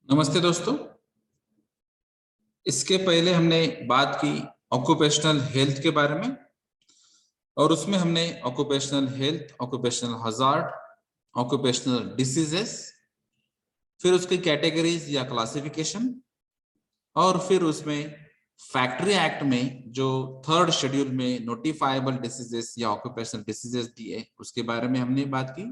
नमस्ते दोस्तों। इसके पहले हमने बात की ऑक्यूपेशनल हेल्थ के बारे में और उसमें हमने occupational health, occupational hazard, occupational diseases, फिर उसकी कैटेगरीज या क्लासिफिकेशन और फिर उसमें फैक्ट्री एक्ट में जो थर्ड शेड्यूल में नोटिफाइबल डिसीजेस या ऑक्यूपेशनल डिसीजेस दिए उसके बारे में हमने बात की।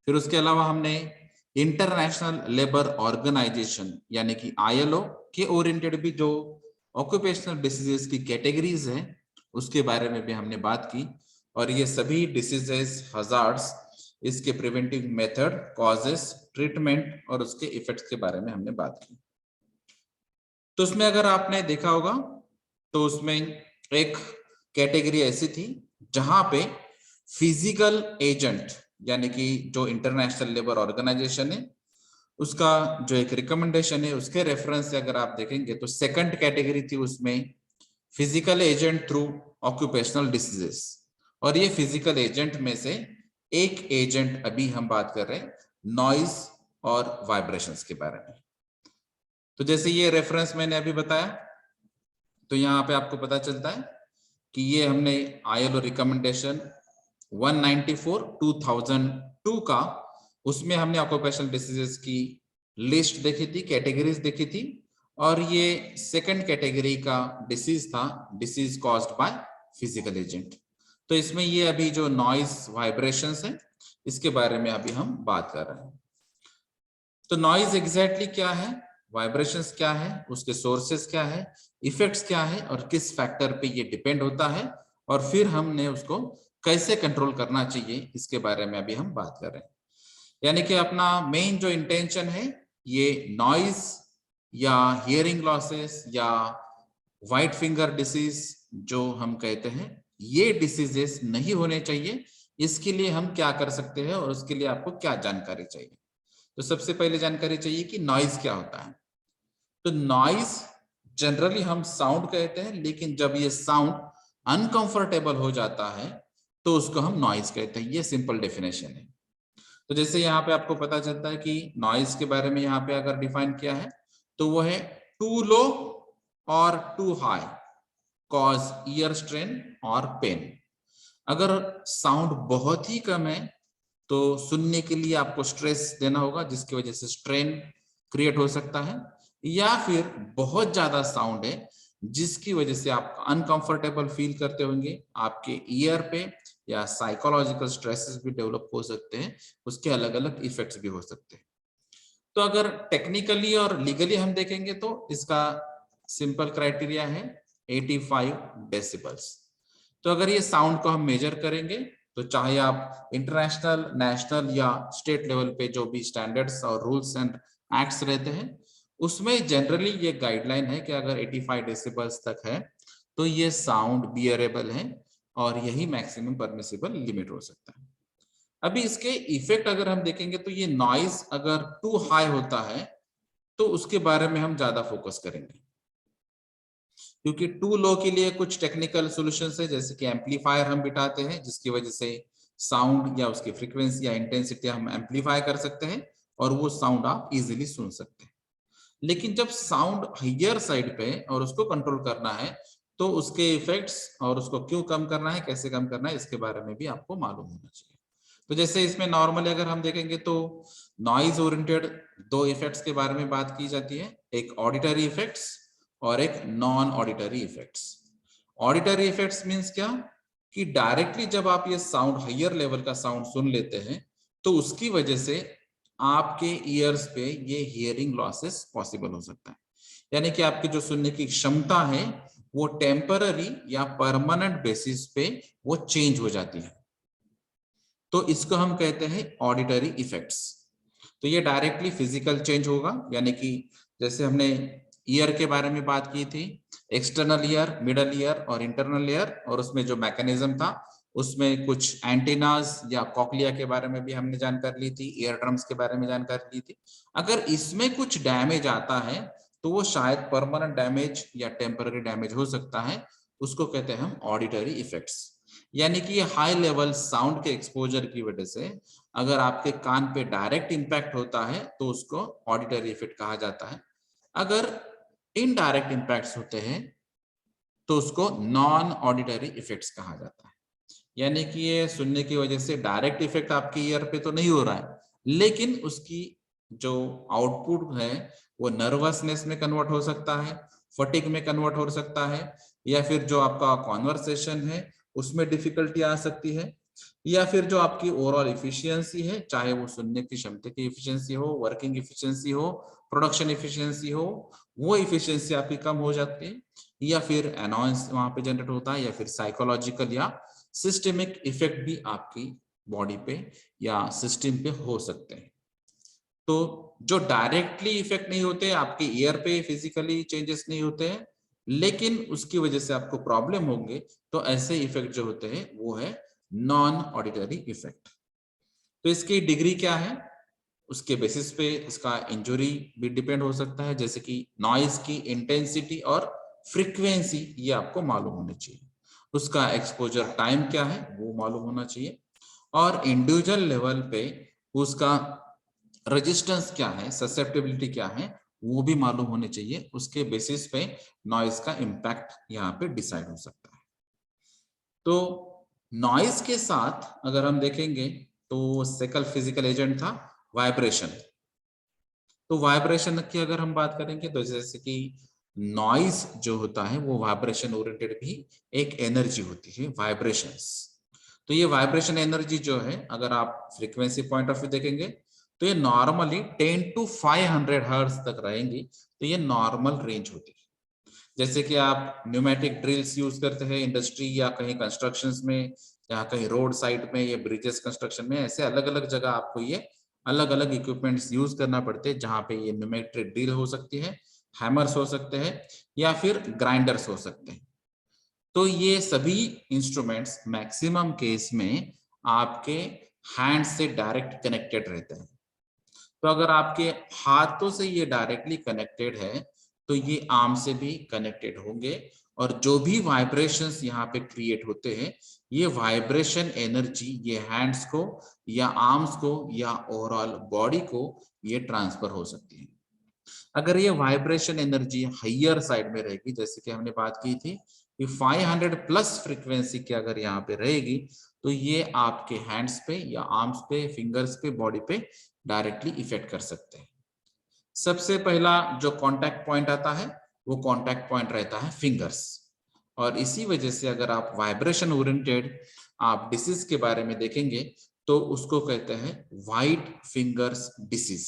फिर उसके अलावा हमने इंटरनेशनल लेबर ऑर्गेनाइजेशन यानी कि ILO के ओरिएंटेड भी जो ऑक्यूपेशनल डिसीजेस की कैटेगरीज है उसके बारे में भी हमने बात की और ये सभी डिसीजेस, हजार्ड्स, इसके प्रिवेंटिव मेथड, कॉजेस, ट्रीटमेंट और उसके इफेक्ट्स के बारे में हमने बात की। तो उसमें अगर आपने देखा होगा तो उसमें एक कैटेगरी ऐसी थी जहां पे फिजिकल एजेंट यानी कि जो इंटरनेशनल लेबर ऑर्गेनाइजेशन है उसका जो एक रिकमेंडेशन है उसके रेफरेंस से अगर आप देखेंगे तो सेकंड कैटेगरी थी उसमें physical agent through occupational diseases. और ये फिजिकल एजेंट में से एक एजेंट अभी हम बात कर रहे हैं नॉइज और वाइब्रेशंस के बारे में। तो जैसे ये रेफरेंस मैंने अभी बताया तो यहाँ पे आपको पता चलता है कि ये हमने ILO रिकमेंडेशन 194/2002 का, उसमें हमने ऑक्यूपेशनल डिसीजेस की लिस्ट देखी थी, कैटेगरीज देखी थी और ये सेकंड कैटेगरी का डिसीज था, disease caused by physical agent. तो इसमें ये अभी जो नॉइज वाइब्रेशंस है इसके बारे में अभी हम बात कर रहे हैं। तो नॉइज एग्जैक्टली क्या है, वाइब्रेशंस क्या है, उसके सोर्सेस क्या है, इफेक्ट्स क्या है और किस फैक्टर पे ये डिपेंड होता है और फिर हमने उसको कैसे कंट्रोल करना चाहिए इसके बारे में अभी हम बात कर रहे हैं। यानी कि अपना मेन जो इंटेंशन है ये नॉइज या हियरिंग लॉसेस या व्हाइट फिंगर डिसीज जो हम कहते हैं ये डिसीजेस नहीं होने चाहिए। इसके लिए हम क्या कर सकते हैं और उसके लिए आपको क्या जानकारी चाहिए। तो सबसे पहले जानकारी चाहिए कि नॉइज क्या होता है। तो नॉइज जनरली हम साउंड कहते हैं, लेकिन जब ये साउंड अनकंफर्टेबल हो जाता है तो उसको हम नॉइज कहते हैं। ये सिंपल डेफिनेशन है। तो जैसे यहाँ पे आपको पता चलता है कि नॉइज के बारे में यहाँ पे अगर डिफाइन किया है तो वो है टू लो और too high cause ear strain और पेन। अगर साउंड बहुत ही कम है तो सुनने के लिए आपको स्ट्रेस देना होगा जिसकी वजह से स्ट्रेन क्रिएट हो सकता है, या फिर बहुत ज्यादा साउंड है जिसकी वजह से आप अनकंफर्टेबल फील करते होंगे, आपके ईयर पे या साइकोलॉजिकल स्ट्रेसेस भी डेवलप हो सकते हैं, उसके अलग अलग इफेक्ट्स भी हो सकते हैं। तो अगर टेक्निकली और लीगली हम देखेंगे तो इसका सिंपल क्राइटेरिया है 85 डेसिबल्स। तो अगर ये साउंड को हम मेजर करेंगे तो चाहे आप इंटरनेशनल, नेशनल या स्टेट लेवल पे जो भी स्टैंडर्ड्स और रूल्स एंड एक्ट्स रहते हैं उसमें जनरली ये गाइडलाइन है कि अगर 85 डेसिबल्स तक है तो ये साउंड बियरेबल है और यही मैक्सिमम परमिसिबल लिमिट हो सकता है। अभी इसके इफेक्ट अगर हम देखेंगे तो ये नॉइज अगर टू हाई होता है तो उसके बारे में हम ज्यादा फोकस करेंगे, क्योंकि टू लो के लिए कुछ टेक्निकल सॉल्यूशंस है जैसे कि एम्पलीफायर हम बिठाते हैं जिसकी वजह से साउंड या उसकी फ्रीक्वेंसी या इंटेंसिटी हम एम्पलीफाई कर सकते हैं और वो साउंड आप इजीली सुन सकते हैं। लेकिन जब साउंड हायर साइड पे और उसको कंट्रोल करना है तो उसके इफेक्ट्स और उसको क्यों कम करना है, कैसे कम करना है, इसके बारे में भी आपको मालूम होना चाहिए। तो जैसे इसमें नॉर्मली अगर हम देखेंगे तो नॉइज ओरिएंटेड दो इफेक्ट्स के बारे में बात की जाती है, एक ऑडिटरी इफेक्ट्स और एक non auditory effects. Auditory effects means क्या कि डायरेक्टली जब आप ये साउंड हायर लेवल का साउंड सुन लेते हैं तो उसकी वजह से आपके ईयर्स पे ये हियरिंग लॉसेस पॉसिबल हो सकता है। यानी कि आपकी जो सुनने की क्षमता है वो टेम्पररी या परमानेंट बेसिस पे वो चेंज हो जाती है। तो इसको हम कहते हैं ऑडिटरी इफेक्ट्स। तो ये डायरेक्टली फिजिकल चेंज होगा, यानी कि जैसे हमने ईयर के बारे में बात की थी, एक्सटर्नल ईयर, मिडल ईयर और इंटरनल ईयर, और उसमें जो मैकेनिज्म था उसमें कुछ एंटीनास या कॉक्लिया के बारे में भी हमने जानकारी ली थी, ईयर ड्रम्स के बारे में जानकारी ली थी। अगर इसमें कुछ डैमेज आता है तो वो शायद परमानेंट डैमेज या टेम्पररी डैमेज हो सकता है, उसको कहते हैं हम ऑडिटरी इफेक्ट्स। यानी कि हाई लेवल साउंड के एक्सपोजर की वजह से अगर आपके कान पे डायरेक्ट इंपैक्ट होता है तो उसको ऑडिटरी इफेक्ट कहा जाता है। अगर इनडायरेक्ट इम्पैक्ट्स होते हैं तो उसको नॉन ऑडिटरी इफेक्ट्स कहा जाता है। यानी कि ये सुनने की वजह से डायरेक्ट इफेक्ट आपके ईयर पे तो नहीं हो रहा है, लेकिन उसकी जो आउटपुट है वो नर्वसनेस में कन्वर्ट हो सकता है, फटीग में कन्वर्ट हो सकता है, या फिर जो आपका कॉन्वर्सेशन है उसमें डिफिकल्टी आ सकती है, या फिर जो आपकी ओवरऑल इफिशियंसी है, चाहे वो सुनने की क्षमता की इफिशियंसी हो, वर्किंग इफिशियंसी हो, प्रोडक्शन इफिशियंसी हो, वो इफिशियंसी आपकी कम हो जाती है, या फिर अनॉयंस वहां पे जनरेट होता है, या फिर साइकोलॉजिकल या सिस्टमिक इफेक्ट भी आपकी बॉडी पे या सिस्टम पे हो सकते हैं। तो जो डायरेक्टली इफेक्ट नहीं होते, आपके ईयर पे फिजिकली चेंजेस नहीं होते हैं, लेकिन उसकी वजह से आपको प्रॉब्लम होंगे, तो ऐसे इफेक्ट जो होते हैं वो है नॉन ऑडिटरी इफेक्ट। तो इसकी डिग्री क्या है, उसके बेसिस पे इसका इंजुरी भी डिपेंड हो सकता है, जैसे कि नॉइज की इंटेंसिटी और फ्रीक्वेंसी ये आपको मालूम होनी चाहिए, उसका एक्सपोजर टाइम क्या है वो मालूम होना चाहिए, और इंडिविजुअल लेवल पे उसका रेजिस्टेंस क्या है, ससेप्टेबिलिटी क्या है वो भी मालूम होने चाहिए। उसके बेसिस पे नॉइज का इम्पैक्ट यहाँ पे डिसाइड हो सकता है। तो नॉइज के साथ अगर हम देखेंगे तो सेकंड फिजिकल एजेंट था वाइब्रेशन। तो वाइब्रेशन की अगर हम बात करेंगे तो जैसे कि नॉइज जो होता है वो वाइब्रेशन ओरिएंटेड भी एक एनर्जी होती है, वाइब्रेशंस। तो ये वाइब्रेशन एनर्जी जो है, अगर आप फ्रीक्वेंसी पॉइंट ऑफ व्यू देखेंगे तो ये नॉर्मली 10 to 500 हर्ट्ज तक रहेंगी। तो ये नॉर्मल रेंज होती है। जैसे कि आप न्यूमेटिक ड्रिल्स यूज करते हैं इंडस्ट्री या कहीं कंस्ट्रक्शंस में, या कहीं रोड साइड में, या ब्रिजेस कंस्ट्रक्शन में, ऐसे अलग अलग जगह आपको ये अलग अलग इक्विपमेंट्स यूज करना पड़ते हैं, जहां पे ये न्यूमेट्रिक ड्रिल हो सकती है, हैमर्स हो सकते हैं, या फिर ग्राइंडर्स हो सकते हैं। तो ये सभी इंस्ट्रूमेंट्स मैक्सिमम केस में आपके हैंड से डायरेक्ट कनेक्टेड रहते हैं। तो अगर आपके हाथों से ये डायरेक्टली कनेक्टेड है तो ये आर्म से भी कनेक्टेड होंगे, और जो भी वाइब्रेशंस यहाँ पे क्रिएट होते हैं, ये वाइब्रेशन एनर्जी ये हैंड्स को या आर्म्स को या ओवरऑल बॉडी को ये ट्रांसफर हो सकती है। अगर ये वाइब्रेशन एनर्जी हायर साइड में रहेगी, जैसे कि हमने बात की थी कि 500 प्लस फ्रीक्वेंसी की अगर यहाँ पे रहेगी, तो ये आपके हैंड्स पे या आर्म्स पे, फिंगर्स पे, बॉडी पे डायरेक्टली इफेक्ट कर सकते हैं। सबसे पहला जो कांटेक्ट पॉइंट आता है वो कांटेक्ट पॉइंट रहता है फिंगर्स, और इसी वजह से अगर आप वाइब्रेशन ओरिएंटेड आप डिसीज के बारे में देखेंगे तो उसको कहते हैं व्हाइट फिंगर्स डिसीज।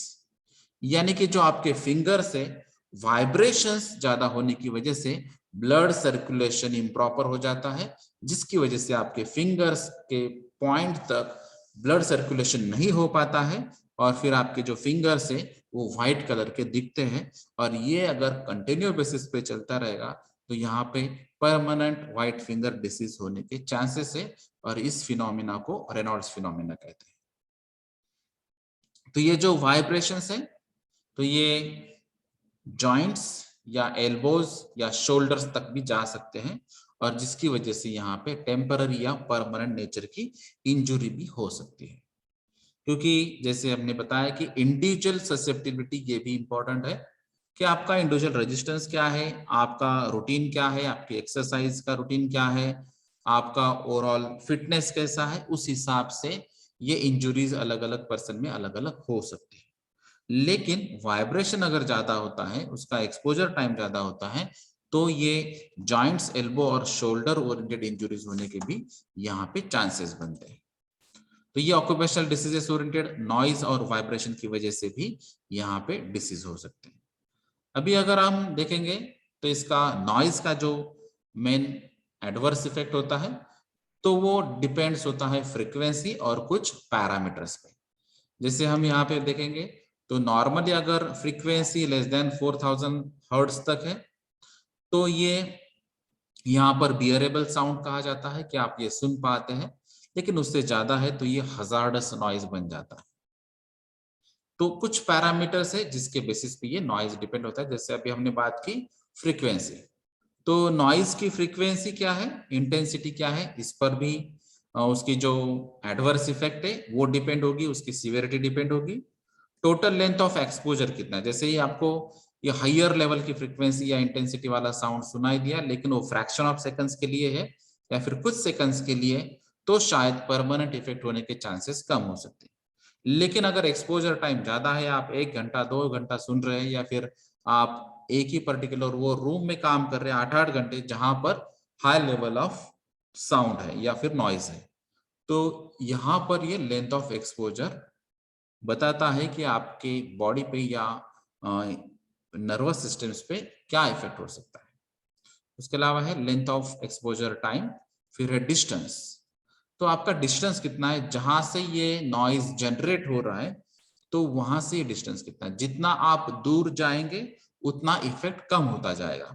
यानी कि जो आपके फिंगर्स है, वाइब्रेशंस ज्यादा होने की वजह से ब्लड सर्कुलेशन इम्प्रॉपर हो जाता है, जिसकी वजह से आपके फिंगर्स के पॉइंट तक ब्लड सर्कुलेशन नहीं हो पाता है, और फिर आपके जो फिंगर्स है वो व्हाइट कलर के दिखते हैं। और ये अगर कंटिन्यू बेसिस पे चलता रहेगा तो यहाँ पे परमानेंट व्हाइट फिंगर डिसीज होने के चांसेस है, और इस फिनोमिना को रेनॉल्ड्स फिनोमिना कहते हैं। तो ये जो वाइब्रेशंस है, तो ये जॉइंट्स या एल्बोज या शोल्डर्स तक भी जा सकते हैं, और जिसकी वजह से यहाँ पे टेम्पररी या परमानेंट नेचर की इंजुरी भी हो सकती है। क्योंकि जैसे हमने बताया कि इंडिविजुअल ससेप्टिबिलिटी ये भी इंपॉर्टेंट है कि आपका इंडिविजुअल रेजिस्टेंस क्या है, आपका रूटीन क्या है, आपकी एक्सरसाइज का रूटीन क्या है, आपका ओवरऑल फिटनेस कैसा है, उस हिसाब से ये इंजुरीज अलग अलग पर्सन में अलग अलग हो सकती है। लेकिन वाइब्रेशन अगर ज्यादा होता है, उसका एक्सपोजर टाइम ज्यादा होता है, तो ये जॉइंट्स, एल्बो और शोल्डर ओरिएंटेड इंजुरीज होने के भी यहाँ पे चांसेस बनते हैं। तो ये ऑक्यूपेशनल डिसीजेस ओरिएंटेड नॉइज और वाइब्रेशन की वजह से भी यहाँ पे डिसीज हो सकते हैं। अभी अगर हम देखेंगे तो इसका नॉइज का जो मेन एडवर्स इफेक्ट होता है, तो वो डिपेंड्स होता है फ्रीक्वेंसी और कुछ पैरामीटर्स पे। जैसे हम यहाँ पे देखेंगे तो नॉर्मली अगर फ्रीक्वेंसी लेस देन 4000 हर्ट्ज तक है तो ये यहाँ पर बियरेबल साउंड कहा जाता है कि आप ये सुन पाते हैं, लेकिन उससे ज्यादा है तो ये हजार्डस नॉइज बन जाता है। तो कुछ पैरामीटर्स है जिसके बेसिस पे ये नॉइज डिपेंड होता है। जैसे अभी हमने बात की फ्रीक्वेंसी, तो नॉइज की फ्रीक्वेंसी क्या है, इंटेंसिटी क्या है, इस पर भी उसकी जो एडवर्स इफेक्ट है वो डिपेंड होगी, उसकी सिवियरिटी डिपेंड होगी। टोटल लेंथ ऑफ एक्सपोजर कितना है, जैसे ही आपको ये हायर लेवल की फ्रीक्वेंसी या इंटेंसिटी वाला साउंड सुनाई दिया लेकिन वो फ्रैक्शन ऑफ सेकंड्स के लिए है या फिर कुछ सेकंड्स के लिए, तो शायद परमानेंट इफेक्ट होने के चांसेस कम हो सकते हैं। लेकिन अगर एक्सपोजर टाइम ज्यादा है, आप 1 घंटा 2 घंटा सुन रहे हैं या फिर आप एक ही पर्टिकुलर वो रूम में काम कर रहे हैं 8-8 घंटे जहां पर हाई लेवल ऑफ साउंड है या फिर नॉइज है, तो यहां पर ये लेंथ ऑफ एक्सपोजर बताता है कि आपके बॉडी पे या नर्वस सिस्टम्स पे क्या इफेक्ट हो सकता है। उसके अलावा है लेंथ ऑफ एक्सपोजर टाइम, फिर है डिस्टेंस। तो आपका डिस्टेंस कितना है जहां से ये नॉइज जनरेट हो रहा है, तो वहां से डिस्टेंस कितना है। जितना आप दूर जाएंगे उतना इफेक्ट कम होता जाएगा,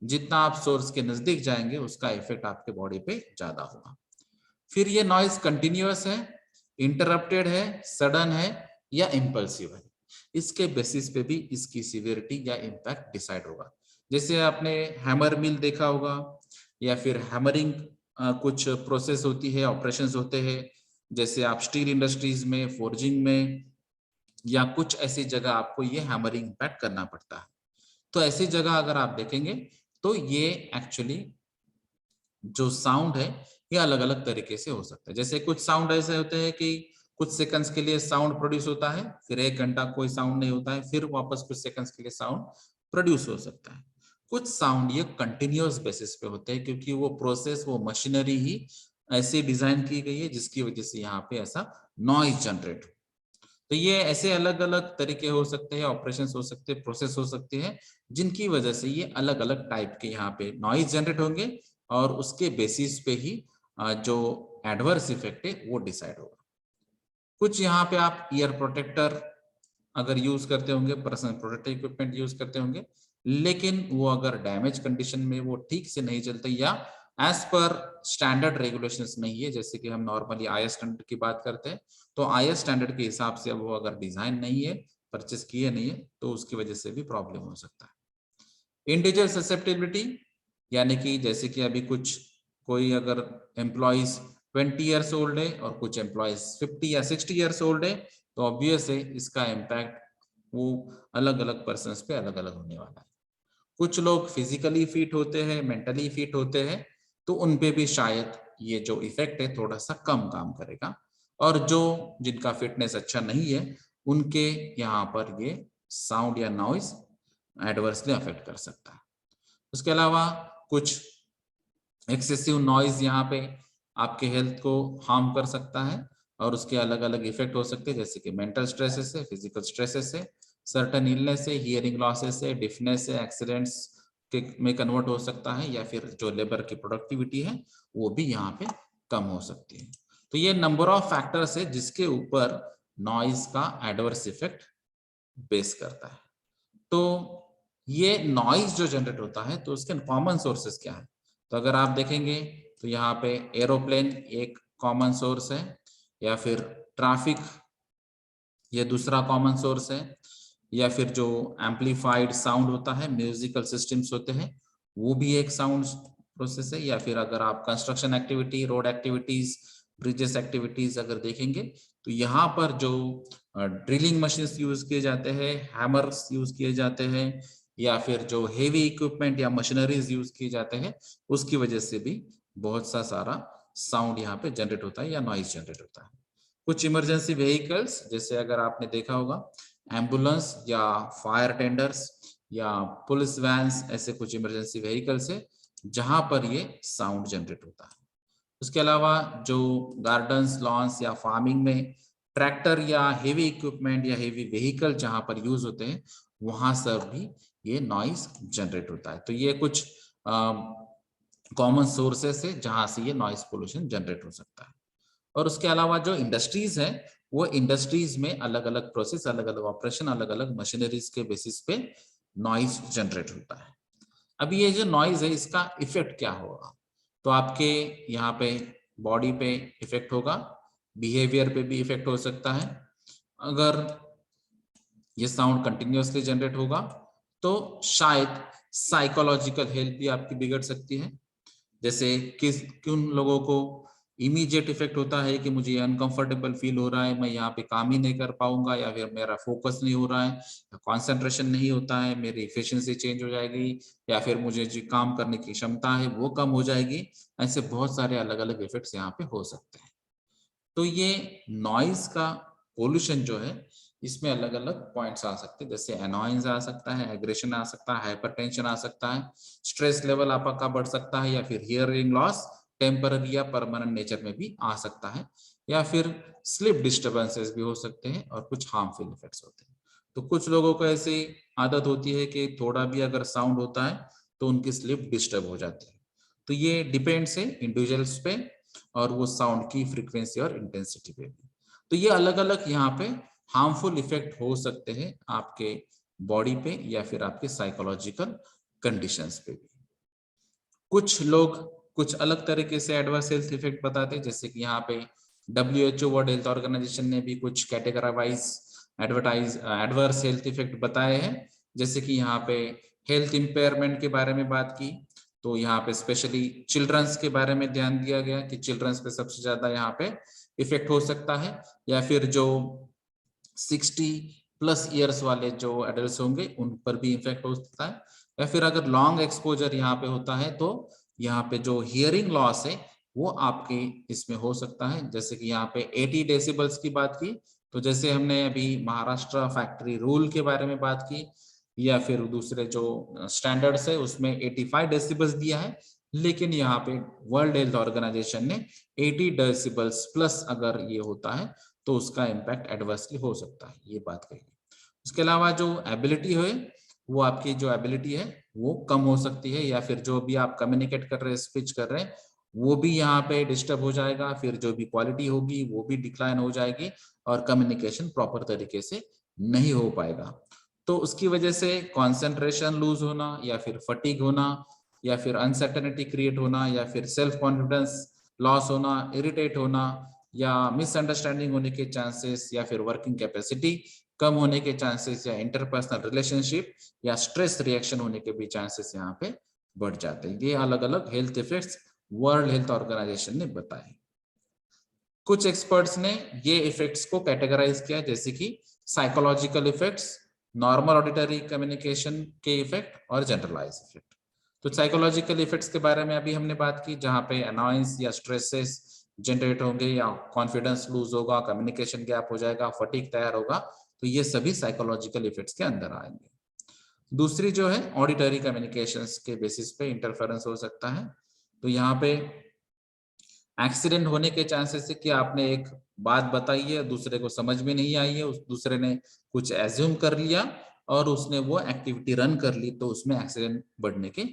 जितना आप सोर्स के नजदीक जाएंगे उसका इफेक्ट आपके बॉडी पे ज्यादा होगा। फिर ये नॉइज कंटिन्यूअस है, इंटरप्टेड है, सडन है या इम्पल्सिव है, इसके बेसिस पे भी इसकी सिवियरिटी या इम्पैक्ट डिसाइड होगा। जैसे आपने हैमर मिल देखा होगा या फिर हैमरिंग कुछ प्रोसेस होती है, ऑपरेशंस होते हैं, जैसे आप स्टील इंडस्ट्रीज में, फोर्जिंग में या कुछ ऐसी जगह आपको ये हैमरिंग इम्पैक्ट करना पड़ता है। तो ऐसी जगह अगर आप देखेंगे तो ये एक्चुअली जो साउंड है ये अलग अलग तरीके से हो सकता है। जैसे कुछ साउंड ऐसे होते हैं कि कुछ सेकंड्स के लिए साउंड प्रोड्यूस होता है, फिर 1 घंटा कोई साउंड नहीं होता है, फिर वापस कुछ सेकंड्स के लिए साउंड प्रोड्यूस हो सकता है। कुछ साउंड ये कंटिन्यूअस बेसिस पे होते हैं क्योंकि वो प्रोसेस, वो मशीनरी ही ऐसी डिजाइन की गई है जिसकी वजह से यहाँ पे ऐसा नॉइज जनरेट हो। तो ये ऐसे अलग अलग तरीके हो सकते हैं, ऑपरेशंस हो सकते हैं, प्रोसेस हो सकते हैं, जिनकी वजह से ये अलग अलग टाइप के यहाँ पे नॉइज जनरेट होंगे और उसके बेसिस पे ही जो एडवर्स इफेक्ट है वो डिसाइड होगा। कुछ यहाँ पे आप ईयर प्रोटेक्टर अगर यूज करते होंगे, पर्सनल प्रोटेक्टिव इक्विपमेंट यूज करते होंगे, लेकिन वो अगर डैमेज कंडीशन में वो ठीक से नहीं चलते या एज पर स्टैंडर्ड रेगुलेशंस नहीं है, जैसे कि हम नॉर्मली आईएस स्टैंडर्ड की बात करते हैं, तो आईएस स्टैंडर्ड के हिसाब से वो अगर डिजाइन नहीं है, परचेस किए नहीं है, तो उसकी वजह से भी प्रॉब्लम हो सकता है। इंडिविजुअल ससेप्टेबिलिटी, यानी कि जैसे कि अभी कुछ कोई अगर एम्प्लॉइज 20 ईयर्स ओल्ड है और कुछ एम्प्लॉइज 50 या 60 ईयर्स ओल्ड है, तो ऑब्वियस है इसका इम्पैक्ट वो अलग अलग पर्सन पे अलग अलग होने वाला है। कुछ लोग फिजिकली फिट होते हैं, मेंटली फिट होते हैं, तो उनपे भी शायद ये जो इफेक्ट है थोड़ा सा कम काम करेगा, और जो जिनका फिटनेस अच्छा नहीं है उनके यहाँ पर ये साउंड या नॉइज एडवर्सली अफेक्ट कर सकता है। उसके अलावा कुछ एक्सेसिव नॉइज यहाँ पे आपके हेल्थ को हार्म कर सकता है और उसके अलग अलग इफेक्ट हो सकते हैं, जैसे कि मेंटल स्ट्रेसेस है, फिजिकल स्ट्रेसेस है, सर्टेन इलनेस है, हियरिंग लॉसेस है, डिफनेस है, एक्सीडेंट्स के में कन्वर्ट हो सकता है, या फिर जो लेबर की प्रोडक्टिविटी है वो भी यहाँ पे कम हो सकती है। तो ये नंबर ऑफ फैक्टर्स है जिसके ऊपर नॉइज का एडवर्स इफेक्ट बेस करता है। तो ये नॉइज जो जनरेट होता है तो उसके कॉमन सोर्सेस क्या है, तो अगर आप देखेंगे तो यहाँ पे एरोप्लेन एक कॉमन सोर्स है, या फिर ट्रैफिक ये दूसरा कॉमन सोर्स है, या फिर जो एम्पलीफाइड साउंड होता है, म्यूजिकल सिस्टम्स होते हैं, वो भी एक साउंड प्रोसेस है, या फिर अगर आप construction activity, road activities, bridges activities अगर देखेंगे तो यहाँ पर जो ड्रिलिंग मशीन्स यूज किए जाते हैं, हैमर्स यूज किए जाते हैं, या फिर जो हेवी इक्विपमेंट या मशीनरीज यूज किए जाते हैं, उसकी वजह से भी बहुत सा सारा साउंड यहाँ पे जनरेट होता है या नॉइज जनरेट होता है। कुछ इमरजेंसी व्हीकल्स, जैसे अगर आपने देखा होगा एम्बुलेंस या फायर टेंडर्स या पुलिस वैन्स, ऐसे कुछ इमरजेंसी व्हीकल्स है जहां पर ये साउंड जनरेट होता है। उसके अलावा जो गार्डन्स, लॉन्स या फार्मिंग में ट्रैक्टर या हेवी इक्विपमेंट या हेवी व्हीकल जहां पर यूज होते हैं, वहां सब भी ये नॉइज जनरेट होता है। तो ये कुछ कॉमन सोर्सेस है जहां से ये नॉइज पोल्यूशन जनरेट हो सकता है। और उसके अलावा जो इंडस्ट्रीज है, वो इंडस्ट्रीज में अलग अलग प्रोसेस, अलग अलग ऑपरेशन, अलग अलग मशीनरीज के बेसिस पे नॉइज जनरेट होता है। अभी ये जो नॉइज है इसका इफेक्ट क्या होगा, तो आपके यहाँ पे बॉडी पे इफेक्ट होगा, बिहेवियर पे भी इफेक्ट हो सकता है। अगर ये साउंड कंटिन्यूअसली जनरेट होगा तो शायद साइकोलॉजिकल हेल्थ भी आपकी बिगड़ सकती है, जैसे किन लोगों को इमीडिएट इफेक्ट होता है कि मुझे अनकंफर्टेबल फील हो रहा है, मैं यहाँ पे काम ही नहीं कर पाऊंगा, या फिर मेरा फोकस नहीं हो रहा है, कंसंट्रेशन नहीं होता है, मेरी एफिशिएंसी चेंज हो जाएगी, या फिर मुझे जो काम करने की क्षमता है वो कम हो जाएगी। ऐसे बहुत सारे अलग अलग इफेक्ट्स यहाँ पे हो सकते हैं। तो ये नॉइज का पोल्यूशन जो है, इसमें अलग अलग पॉइंट्स आ सकते हैं, जैसे एनॉयंस आ सकता है, एग्रेशन आ सकता है, हाइपरटेंशन आ सकता है, स्ट्रेस लेवल आपका बढ़ सकता है, या फिर हियरिंग लॉस टेम्पररी या परमानेंट नेचर में भी आ सकता है, या फिर स्लीप डिस्टर्बेंसेस भी हो सकते हैं, और कुछ हार्मफुल इफेक्ट्स होते हैं। तो कुछ लोगों को ऐसी आदत होती है कि थोड़ा भी अगर साउंड होता है तो उनकी स्लीप डिस्टर्ब हो जाती है। तो ये डिपेंड्स है इंडिविजुअल्स पे और वो साउंड की फ्रीक्वेंसी और इंटेंसिटी पे भी। तो ये अलग अलग यहाँ पे हार्मफुल इफेक्ट हो सकते हैं आपके बॉडी पे या फिर आपके साइकोलॉजिकल कंडीशंस पे भी। कुछ लोग कुछ अलग तरीके से एडवर्स हेल्थ इफेक्ट बताते हैं, जैसे कि यहाँ पे WHO वर्ल्ड हेल्थ ऑर्गेनाइजेशन ने भी कुछ कैटेगराइज एडवर्स हेल्थ इफेक्ट बताए हैं। जैसे कि यहाँ पे हेल्थ इंपेयरमेंट के बारे में बात की, तो यहाँ पे स्पेशली चिल्ड्रंस के बारे में ध्यान दिया गया कि चिल्ड्रंस पे सबसे ज्यादा यहाँ पे इफेक्ट हो सकता है, या फिर जो 60+ ईयर्स वाले जो एडल्ट होंगे उन पर भी इफेक्ट हो सकता है, या फिर अगर लॉन्ग एक्सपोजर यहाँ पे होता है तो यहाँ पे जो हियरिंग लॉस है वो आपके इसमें हो सकता है। जैसे कि यहाँ पे 80 डेसिबल्स की बात की, तो जैसे हमने अभी महाराष्ट्र फैक्ट्री रूल के बारे में बात की, या फिर दूसरे जो स्टैंडर्ड्स है उसमें 85 डेसिबल्स दिया है, लेकिन यहाँ पे वर्ल्ड हेल्थ ऑर्गेनाइजेशन ने 80 डेसिबल्स प्लस अगर ये होता है तो उसका इम्पैक्ट एडवर्सली हो सकता है, ये बात कही। उसके अलावा जो एबिलिटी है, वो आपकी जो एबिलिटी है वो कम हो सकती है, या फिर जो भी आप कम्युनिकेट कर रहे हैं, स्पीच कर रहे हैं, वो भी यहाँ पे डिस्टर्ब हो जाएगा, फिर जो भी क्वालिटी होगी वो भी डिक्लाइन हो जाएगी, और कम्युनिकेशन प्रॉपर तरीके से नहीं हो पाएगा। तो उसकी वजह से कॉन्सेंट्रेशन लूज होना, या फिर फटीग होना, या फिर अनसर्टेनिटी क्रिएट होना, या फिर सेल्फ कॉन्फिडेंस लॉस होना, इरिटेट होना, या मिसअंडरस्टैंडिंग होने के चांसेस, या फिर वर्किंग कैपेसिटी कम होने के चांसेस, या इंटरपर्सनल रिलेशनशिप या स्ट्रेस रिएक्शन होने के भी चांसेस यहाँ पे बढ़ जाते हैं। ये अलग अलग health effects World Health Organization ने बताए। कुछ एक्सपर्ट्स ने ये इफेक्ट्स को कैटेगराइज किया, जैसे कि psychological effects, normal auditory communication के इफेक्ट, और जनरलाइज इफेक्ट। तो साइकोलॉजिकल इफेक्ट्स के बारे में अभी हमने बात की, जहां पे अनॉयंस या स्ट्रेसेस जनरेट होंगे, या कॉन्फिडेंस लूज होगा, कम्युनिकेशन गैप हो जाएगा, फटीग तैयार होगा, तो ये सभी साइकोलॉजिकल इफेक्ट्स के अंदर आएंगे। दूसरी जो है ऑडिटरी कम्युनिकेशंस के बेसिस पे इंटरफेरेंस हो सकता है। तो यहाँ पे एक्सीडेंट होने के चांसेस है कि आपने एक बात बताई है, दूसरे को समझ में नहीं आई है, उस दूसरे ने कुछ एज्यूम कर लिया और उसने वो एक्टिविटी रन कर ली, तो उसमें एक्सीडेंट बढ़ने के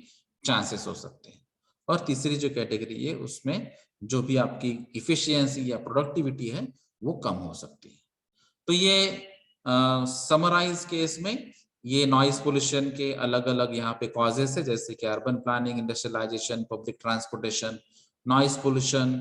चांसेस हो सकते हैं। और तीसरी जो कैटेगरी है उसमें जो भी आपकी इफिशियंसी या प्रोडक्टिविटी है वो कम हो सकती है। तो ये समराइज केस में ये नॉइज पोल्यूशन के अलग अलग यहाँ पे कॉजेस है, जैसे कि urban planning, industrialisation, public transportation, noise pollution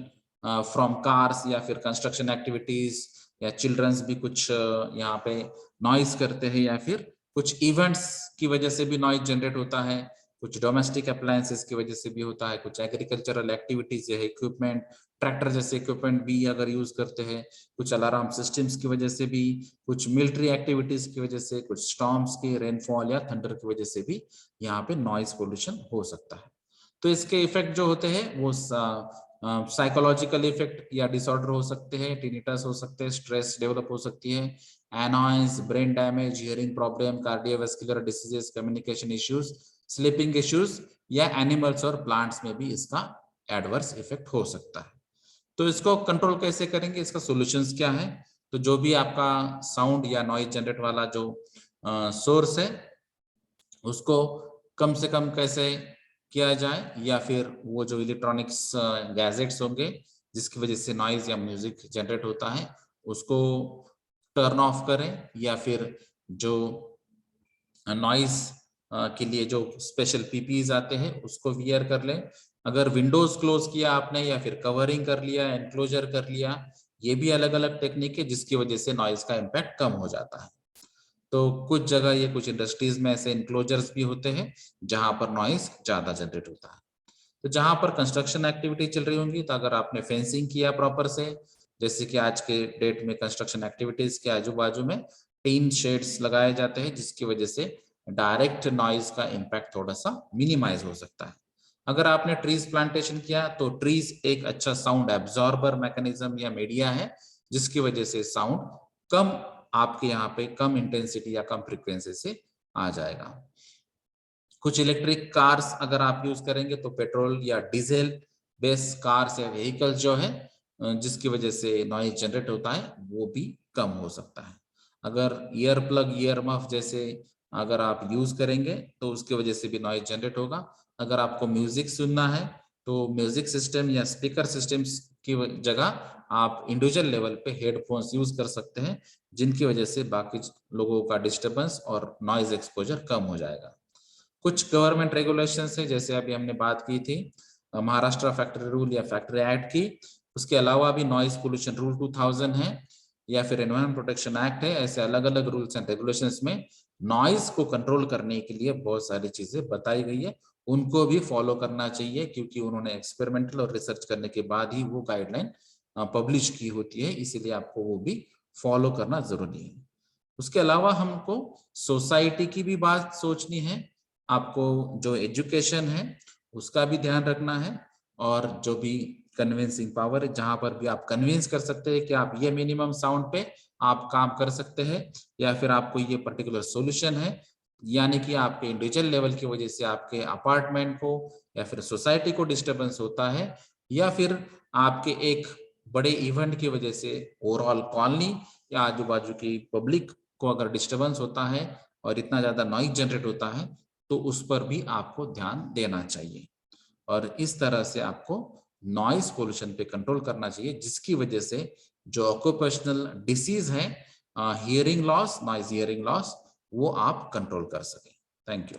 from cars, या फिर कंस्ट्रक्शन एक्टिविटीज, या चिल्ड्रंस भी कुछ यहाँ पे नॉइज करते हैं, या फिर कुछ इवेंट्स की वजह से भी नॉइज जनरेट होता है, कुछ डोमेस्टिक अप्लायंसेस की वजह से भी होता है, कुछ एग्रीकल्चरल एक्टिविटीज या इक्विपमेंट, ट्रैक्टर जैसे इक्विपमेंट भी अगर यूज करते हैं, कुछ अलार्म सिस्टम्स की वजह से भी, कुछ मिलिट्री एक्टिविटीज की वजह से, कुछ स्टॉर्म्स की रेनफॉल या थंडर की वजह से भी यहाँ पे नॉइज पोल्यूशन हो सकता है। तो इसके इफेक्ट जो होते हैं वो साइकोलॉजिकल इफेक्ट या डिसऑर्डर हो सकते हैं, टिनिटस हो सकते हैं, स्ट्रेस डेवलप हो सकती है, annoyance, brain damage, hearing problem, cardiovascular diseases, communication issues, sleeping issues, या एनिमल्स और प्लांट्स में भी इसका एडवर्स इफेक्ट हो सकता है। तो इसको कंट्रोल कैसे करेंगे, इसका सॉल्यूशंस क्या है? तो जो भी आपका साउंड या नॉइज जनरेट वाला जो सोर्स है उसको कम से कम कैसे किया जाए, या फिर वो जो इलेक्ट्रॉनिक्स गैजेट्स होंगे जिसकी वजह से नॉइज या म्यूजिक जनरेट होता है उसको टर्न ऑफ करें, या फिर जो नॉइज के लिए जो स्पेशल पीपीज आते हैं उसको वियर कर लें। अगर विंडोज क्लोज किया आपने, या फिर कवरिंग कर लिया, एनक्लोजर कर लिया, ये भी अलग अलग टेक्निक है जिसकी वजह से नॉइज का इम्पैक्ट कम हो जाता है। तो कुछ जगह ये कुछ इंडस्ट्रीज में ऐसे इनक्लोजर्स भी होते हैं जहां पर नॉइज ज्यादा जनरेट होता है। तो जहां पर कंस्ट्रक्शन एक्टिविटी चल रही होंगी, तो अगर आपने फेंसिंग किया प्रॉपर से, जैसे कि आज के डेट में कंस्ट्रक्शन एक्टिविटीज के आजू बाजू में टीन शेड्स लगाए जाते हैं, जिसकी वजह से डायरेक्ट नॉइज का इम्पैक्ट थोड़ा सा मिनिमाइज हो सकता है। अगर आपने ट्रीज प्लांटेशन किया, तो ट्रीज एक अच्छा साउंड एब्जॉर्बर मैकेनिज्म या मीडिया है, जिसकी वजह से साउंड कम आपके यहाँ पे कम इंटेंसिटी या कम फ्रीक्वेंसी से आ जाएगा। कुछ इलेक्ट्रिक कार्स अगर आप यूज करेंगे, तो पेट्रोल या डीजल बेस्ड कार्स या व्हीकल्स जो है, जिसकी वजह से नॉइज जनरेट होता है, वो भी कम हो सकता है। अगर ईयर प्लग, ईयर मफ जैसे अगर आप यूज करेंगे, तो उसकी वजह से भी नॉइज जनरेट होगा। अगर आपको म्यूजिक सुनना है, तो म्यूजिक सिस्टम या स्पीकर सिस्टम्स की जगह आप इंडिविजुअल लेवल पे हेडफोन्स यूज कर सकते हैं, जिनकी वजह से बाकी लोगों का डिस्टर्बेंस और नॉइज एक्सपोजर कम हो जाएगा। कुछ गवर्नमेंट रेगुलेशंस है, जैसे अभी हमने बात की थी महाराष्ट्र फैक्ट्री रूल या फैक्ट्री एक्ट की, उसके अलावा भी नॉइज पोल्यूशन रूल 2000 है, या फिर एनवायरमेंट प्रोटेक्शन एक्ट है। ऐसे अलग अलग रूल्स एंड रेगुलेशंस में नॉइज को कंट्रोल करने के लिए बहुत सारी चीजें बताई गई है, उनको भी फॉलो करना चाहिए, क्योंकि उन्होंने एक्सपेरिमेंटल और रिसर्च करने के बाद ही वो गाइडलाइन पब्लिश की होती है, इसीलिए आपको वो भी फॉलो करना जरूरी है। उसके अलावा हमको सोसाइटी की भी बात सोचनी है, आपको जो एजुकेशन है उसका भी ध्यान रखना है, और जो भी कन्विंसिंग पावर है, जहां पर भी आप कन्विंस कर सकते हैं कि आप ये मिनिमम साउंड पे आप काम कर सकते हैं, या फिर आपको ये पर्टिकुलर सॉल्यूशन है, यानी कि आपके इंडिविजुअल लेवल की वजह से आपके अपार्टमेंट को या फिर सोसाइटी को डिस्टर्बेंस होता है, या फिर आपके एक बड़े इवेंट की वजह से ओवरऑल कॉलोनी या आजू बाजू की पब्लिक को अगर डिस्टर्बेंस होता है और इतना ज्यादा नॉइज जनरेट होता है, तो उस पर भी आपको ध्यान देना चाहिए। और इस तरह से आपको नॉइज पोल्यूशन पे कंट्रोल करना चाहिए, जिसकी वजह से जो ऑक्यूपेशनल डिसीज है, hearing loss, noise hearing loss, वो आप कंट्रोल कर सकें। Thank you.